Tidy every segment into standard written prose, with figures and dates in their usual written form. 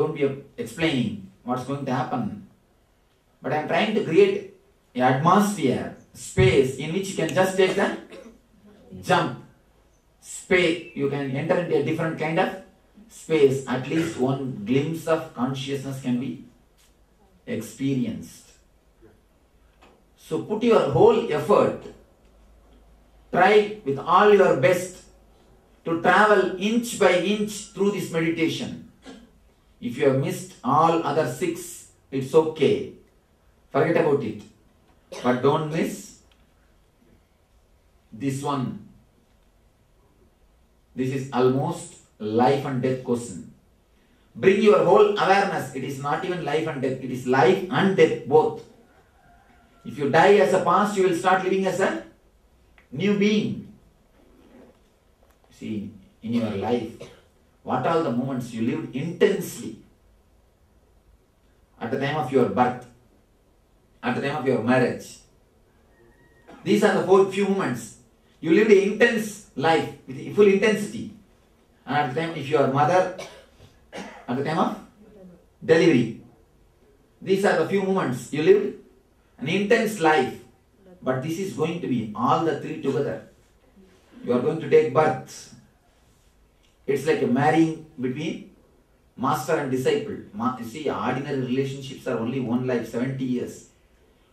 won't be explaining what's going to happen. But I am trying to create an atmosphere, space in which you can just take the jump. Space, you can enter into a different kind of space. At least one glimpse of consciousness can be experienced. So put your whole effort. Try with all your best to travel inch by inch through this meditation. If you have missed all other 6, it's okay. Forget about it. But don't miss this one. This is almost life and death question. Bring your whole awareness. It is not even life and death. It is life and death both. If you die as a past, you will start living as a new being. See, in your life, what are the moments you lived intensely? At the time of your birth, at the time of your marriage. These are the few moments. You lived an intense life with full intensity. And at the time, if you are mother, at the time of delivery. These are the few moments you lived an intense life. But this is going to be all the 3 together. You are going to take birth. It's like a marrying between master and disciple. You see, ordinary relationships are only one life, 70 years.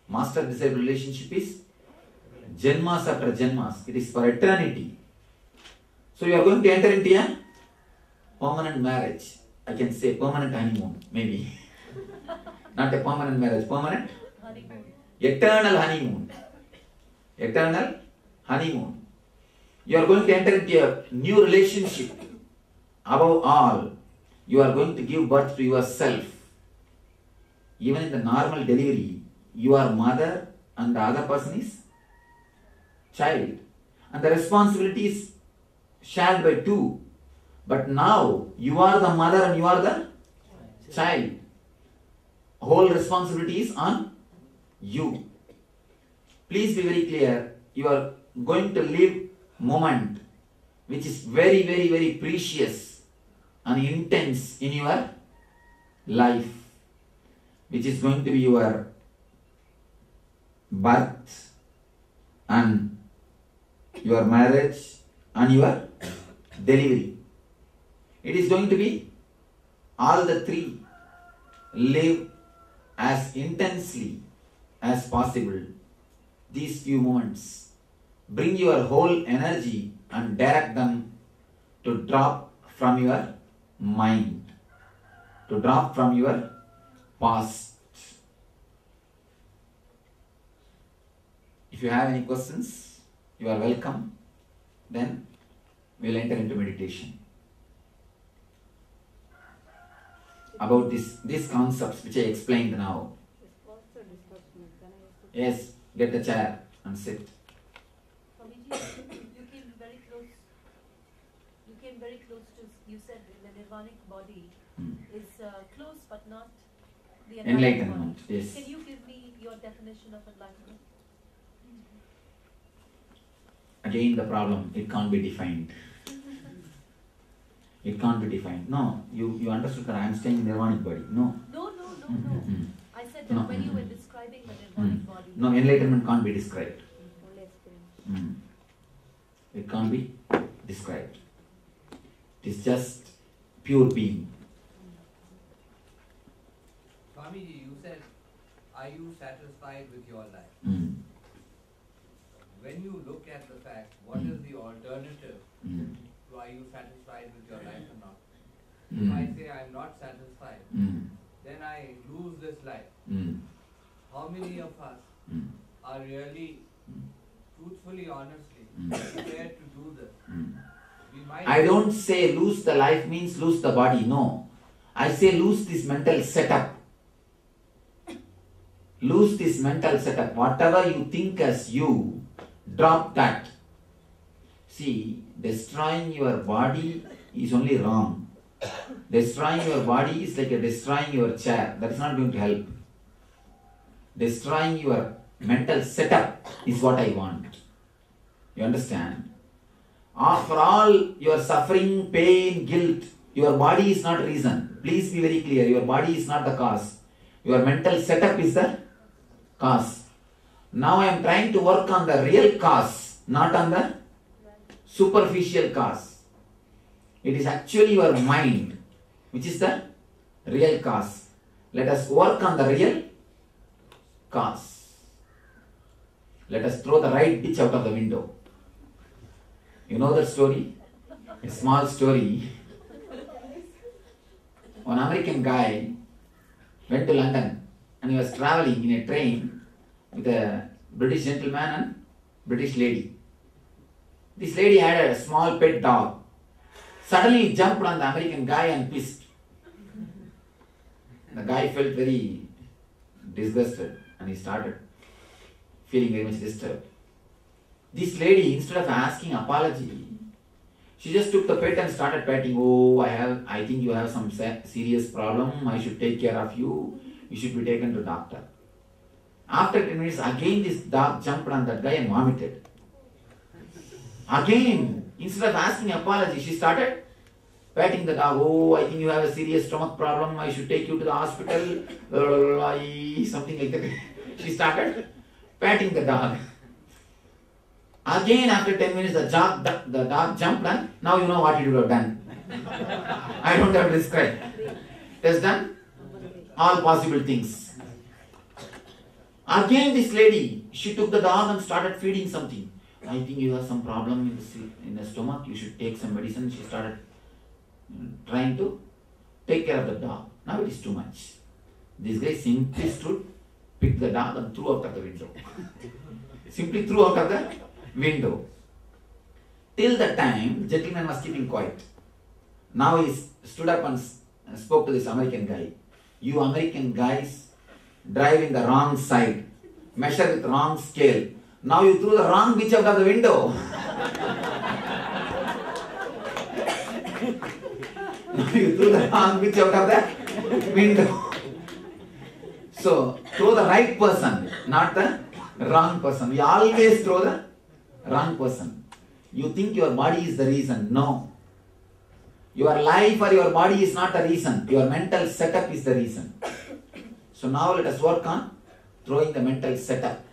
Master-disciple relationship is Janmas after Janmas. It is for eternity. So you are going to enter into a permanent marriage. I can say permanent honeymoon, maybe. Not a permanent marriage, permanent honeymoon. Eternal honeymoon. Eternal honeymoon. You are going to enter into a new relationship. Above all, you are going to give birth to yourself. Even in the normal delivery, you are mother and the other person is child. And the responsibility is shared by 2. But now, you are the mother and you are the child. Whole responsibility is on you. Please be very clear. You are going to live moment which is very, very, very precious and intense in your life, which is going to be your birth and your marriage and your delivery. It is going to be all the 3. Live as intensely as possible these few moments. Bring your whole energy and direct them to drop from your mind, to drop from your past. If you have any questions, you are welcome. Then we will enter into meditation. About these concepts which I explained now. Yes, get the chair and sit. Swamiji, you came very close. You came very close to. You said the nirvanic body is close, but not the enlightenment. Body. Yes. Can you give me your definition of enlightenment? Again, the problem. It can't be defined. It can't be defined. No, you understood that I am staying in nirvanic body. No. No. I said that when you were describing the nirvanic body. No, enlightenment can't be described. It can't be described. It is just pure being. Swamiji, you said, are you satisfied with your life? When you look at the fact, what is the alternative to are you satisfied with your life or not? If I say I am not satisfied, then I lose this life. How many of us are really, truthfully, honestly, prepared to do this? I don't say lose the life means lose the body. No. I say lose this mental setup. Lose this mental setup. Whatever you think as you, drop that. See, destroying your body is only wrong. Destroying your body is like destroying your chair. That is not going to help. Destroying your mental setup is what I want. You understand? For all your suffering, pain, guilt, Your body is not reason. Please be very clear. Your body is not the cause. Your mental setup is the cause. Now I am trying to work on the real cause, not on the superficial cause. It is actually your mind which is the real cause. Let us work on the real cause. Let us throw the right bitch out of the window. You know that story? A small story. One American guy went to London and he was traveling in a train with a British gentleman and British lady. This lady had a small pet dog. Suddenly he jumped on the American guy and pissed. The guy felt very disgusted and he started feeling very much disturbed. This lady, instead of asking apology, she just took the pet and started patting. Oh, I think you have some serious problem. I should take care of you. You should be taken to doctor. After 10 minutes, again this dog jumped on that guy and vomited. Again, instead of asking apology, she started patting the dog. Oh, I think you have a serious stomach problem. I should take you to the hospital. Something like that. She started patting the dog. Again, after 10 minutes, the dog jumped and now you know what you would have done. I don't have to describe. It has done all possible things. Again, this lady, she took the dog and started feeding something. I think you have some problem in the stomach. You should take some medicine. She started trying to take care of the dog. Now it is too much. This guy simply stood, picked the dog and threw out of the window. Simply threw out of the window. Till the time, the gentleman was keeping quiet. Now he stood up and spoke to this American guy. You American guys drive in the wrong side, measure with wrong scale. Now you threw the wrong bitch out of the window. Now you threw the wrong bitch out of the window. So, throw the right person, not the wrong person. We always throw the wrong person. You think your body is the reason. No. Your life or your body is not the reason. Your mental setup is the reason. So now let us work on throwing the mental setup.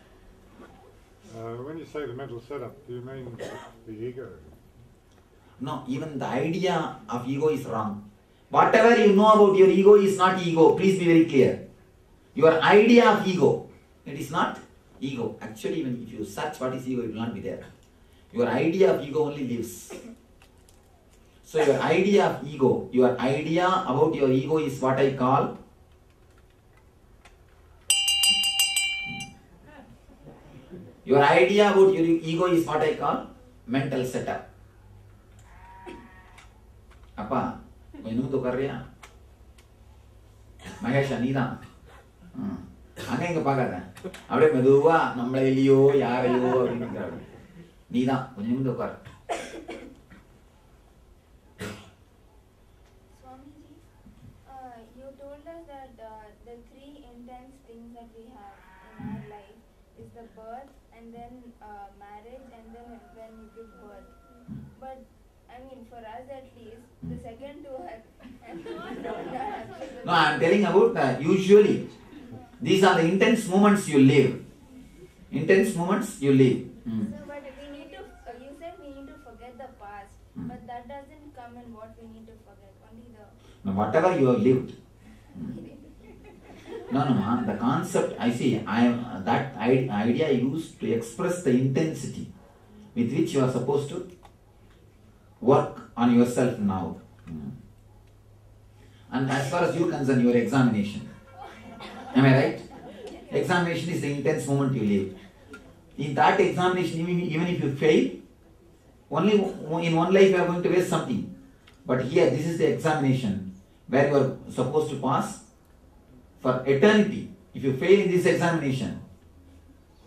When you say the mental setup, do you mean the ego? No, even the idea of ego is wrong. Whatever you know about your ego is not ego. Please be very clear. Your idea of ego, it is not ego. Actually, even if you search what is ego, it will not be there. Your idea of ego only lives. So your idea of ego, your idea about your ego is what I call your idea about your ego is what I call mental setup. அப்பா கொஞ்சம் நிமிந்து உட்கார்றியா? மகேஷா நீதான். அங்க இங்க பார்க்காத. அப்படியே மெதுவா நம்மள இல்லையோ யாரையோ அப்படின்னு நீதான் கொஞ்சம் நிமிந்து உட்கார். Swamiji, you told us that the three intense things that we have in our life is the birth and then marriage and then when you give birth. But I mean, for us at least, the second two are No, I am telling about usually. These are the intense moments you live. Intense moments you live. So, but we need to, you said we need to forget the past, but that doesn't come in what we need to forget, only the... No, whatever you have lived. No, ma, the concept, I see, that idea used to express the intensity with which you are supposed to work on yourself now. And as far as you concern, your examination. Am I right? Examination is the intense moment you live. In that examination, even if you fail, only in one life you are going to waste something. But here, this is the examination where you are supposed to pass for eternity. If you fail in this examination,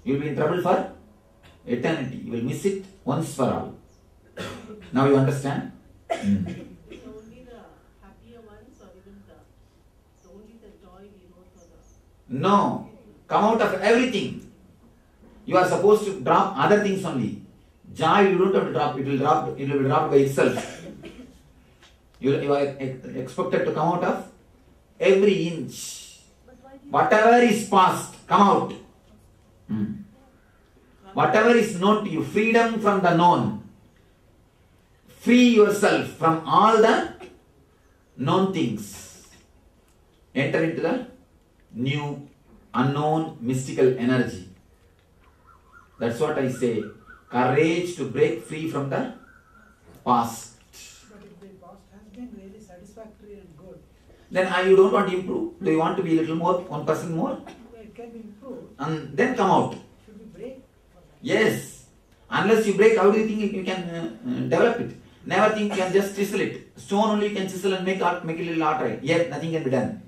you will be in trouble for eternity. You will miss it once for all. Now you understand? Only the happier ones or even only the joy we know for the... No. Come out of everything. You are supposed to drop other things only. Joy you don't have to drop. It will be dropped by itself. You are expected to come out of every inch. But why do you Whatever is past, come out. Whatever is known to you, freedom from the known. Free yourself from all the known things. Enter into the new, unknown, mystical energy. That's what I say. Courage to break free from the past. But if the past has been really satisfactory and good, Then you don't want to improve. Do you want to be a little more, 1% more? it can be improved. And then come out. Should we break for that? Yes. Unless you break, how do you think you can develop it? Never think you can just chisel it. Stone only you can chisel and make a little art, right? Yet nothing can be done.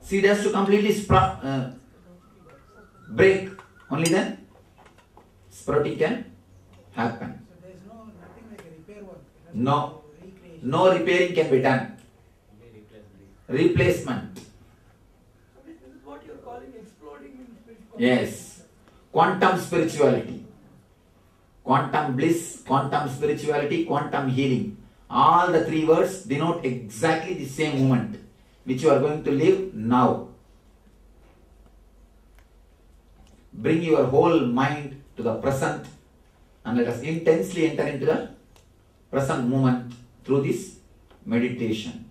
Seed has to completely break. Only then sprouting can happen. So there is nothing like a repair work. It has No. to be recreation. No repairing can be done. Replacement. So this is what you are calling exploding in spiritual. Yes. Quantum spirituality. Quantum bliss, quantum spirituality, quantum healing. All the three words denote exactly the same moment which you are going to live now. Bring your whole mind to the present and let us intensely enter into the present moment through this meditation.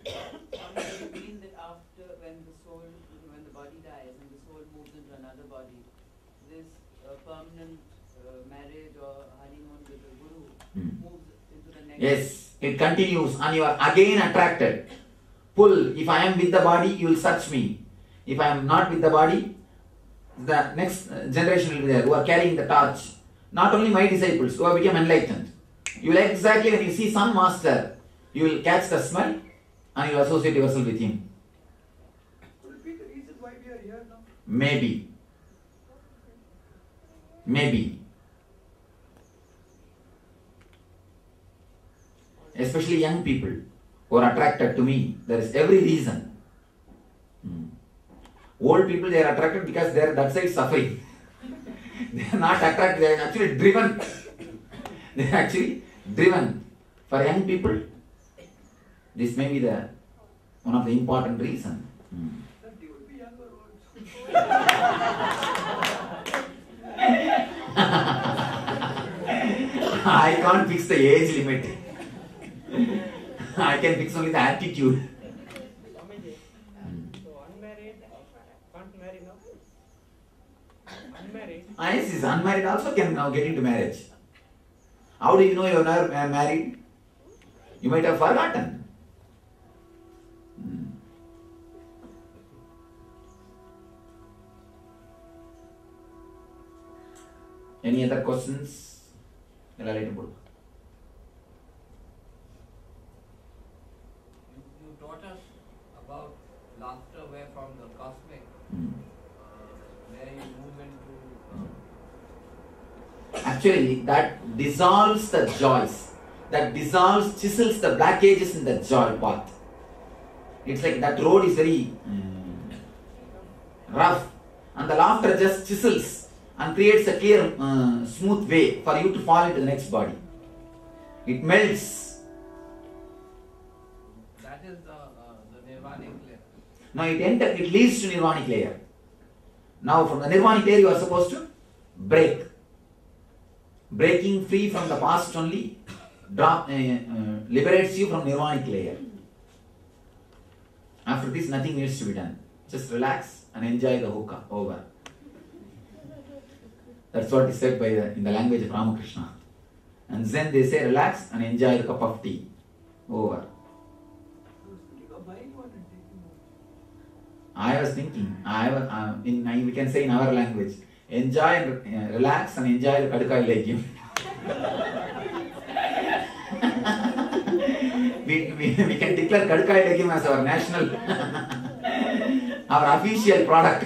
Does it mean that after when the body dies and the soul moves into another body, this permanent marriage or honeymoon with the guru moves into the next? Yes, it continues and you are again attracted. Pull. If I am with the body, you will search me. If I am not with the body, the next generation will be there who are carrying the torch. Not only my disciples who have become enlightened. You will exactly, when you see some master, you will catch the smell and you will associate yourself with him. Could it be the reason why we are here now? Maybe. Maybe. Especially young people who are attracted to me. There is every reason. Old people, they are attracted because they are that side suffering. They are not attracted, they are actually driven. They are actually driven. For young people, this may be the one of the important reasons. 30 would be younger also. I can't fix the age limit. I can fix only the attitude. So unmarried can't marry now. Unmarried. Yes, unmarried also can now get into marriage. How do you know you are not married? You might have forgotten. Any other questions? You taught us about laughter where from the cosmic, where you move into. Actually, that dissolves the joys. That dissolves, chisels the blockages in the joy path. It's like that road is very rough, and the laughter just chisels and creates a clear, smooth way for you to fall into the next body. It melts. That is the nirvanic layer. Now it leads to nirvanic layer. Now from the nirvanic layer you are supposed to break. Breaking free from the past only liberates you from nirvanic layer. After this nothing needs to be done. Just relax and enjoy the hookah. Over. That's what is said in the language of Ramakrishna. And then they say relax and enjoy the cup of tea. Over. I was thinking, we can say in our language, enjoy and relax and enjoy the Kadukai legume. we can declare Kadukai legume as our national, our official product.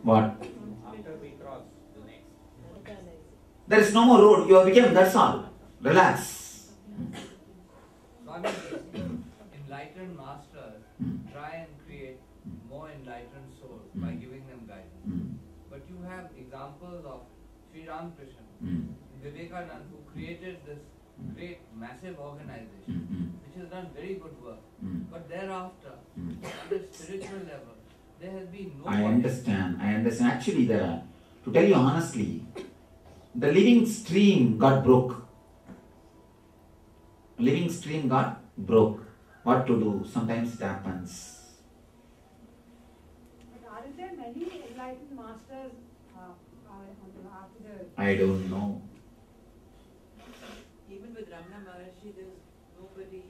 What? After we cross the next. There is no more road. You have become, that's all. Relax. Swami, enlightened masters try and create examples of Sri Ramakrishna, Mm. Vivekananda, who created this great massive organization, Mm. which has done very good work. Mm. But thereafter, Mm. on the spiritual level, there has been no. I understand. Actually, to tell you honestly, the living stream got broke. Living stream got broke. What to do? Sometimes it happens. But aren't there many enlightened masters after the... I don't know. Even with Ramana Maharshi, there's nobody,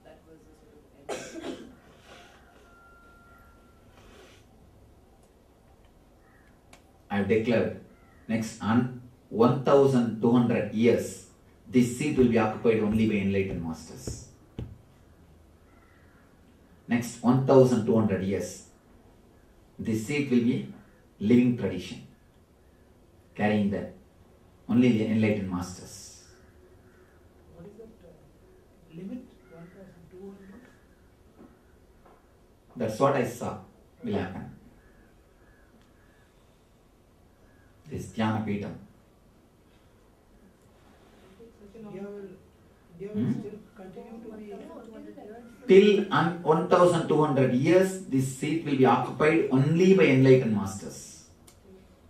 that was a sort of end. I have declared next 1200 years, this seat will be occupied only by enlightened masters. Next 1200 years, this seat will be living tradition, carrying the only the enlightened masters. What is that limit? 1,200? That's what I saw will happen. This Dhyana Peetham. India will still continue to be... Till 1200 years, this seat will be occupied only by enlightened masters.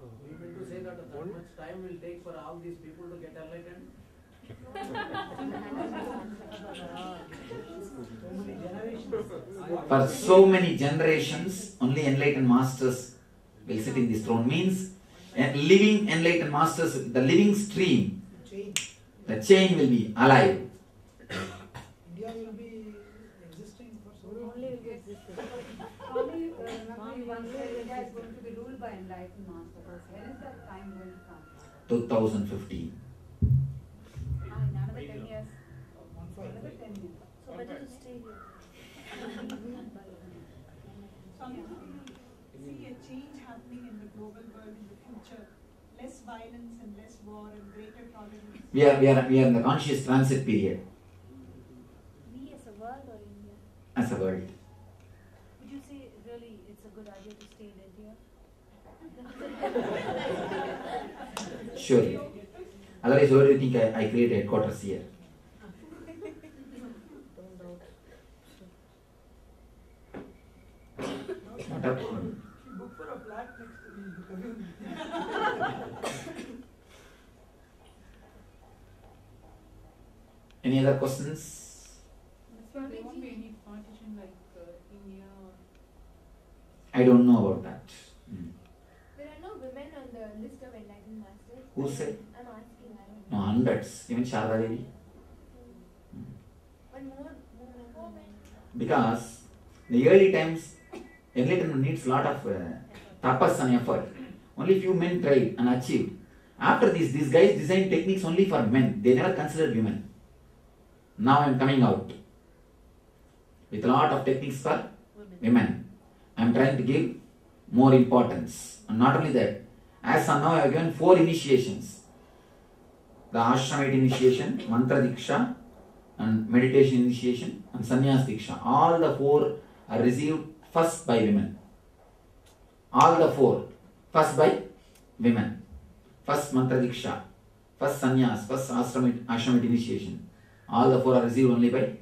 You mean to say that much time will take for all these people to get enlightened? So many generations. For so many generations, only enlightened masters will sit in this throne. Means, living enlightened masters, the living stream, the chain will be alive. India will be existing for so long. Only Swami, remember you once said India is going to be ruled by enlightened masters. When is that time going to come? 2015. In another 10 years. Another 10 years. So better to stay here. Swami, do you see a change happening in the global world in the future? Less violence and less war and greater tolerance. We are in the conscious transit period We as a world or India? as a world. Would you say really it's a good idea to stay in India? Surely. Otherwise, why do you think I create headquarters here? Not up. Look for a flat next to me. Any other questions? There won't be any partition like India or... I don't know about that. There are no women on the list of enlightened masters. Who said? I'm asking, I don't No, know. hundreds. Even Sharda Devi. But more women. Because the early times, enlightenment needs a lot of tapas and effort. Only few men tried and achieved. After this, these guys designed techniques only for men. They never considered women. Now I am coming out with a lot of techniques for women. I am trying to give more importance. And not only that, as of now I have given 4 initiations. The Ashramite initiation, Mantra Diksha, and meditation initiation, and Sannyas Diksha. All the 4 are received first by women. All the 4 first by women. First Mantra Diksha, first Sannyas, first Ashramite initiation. All the 4 are received only by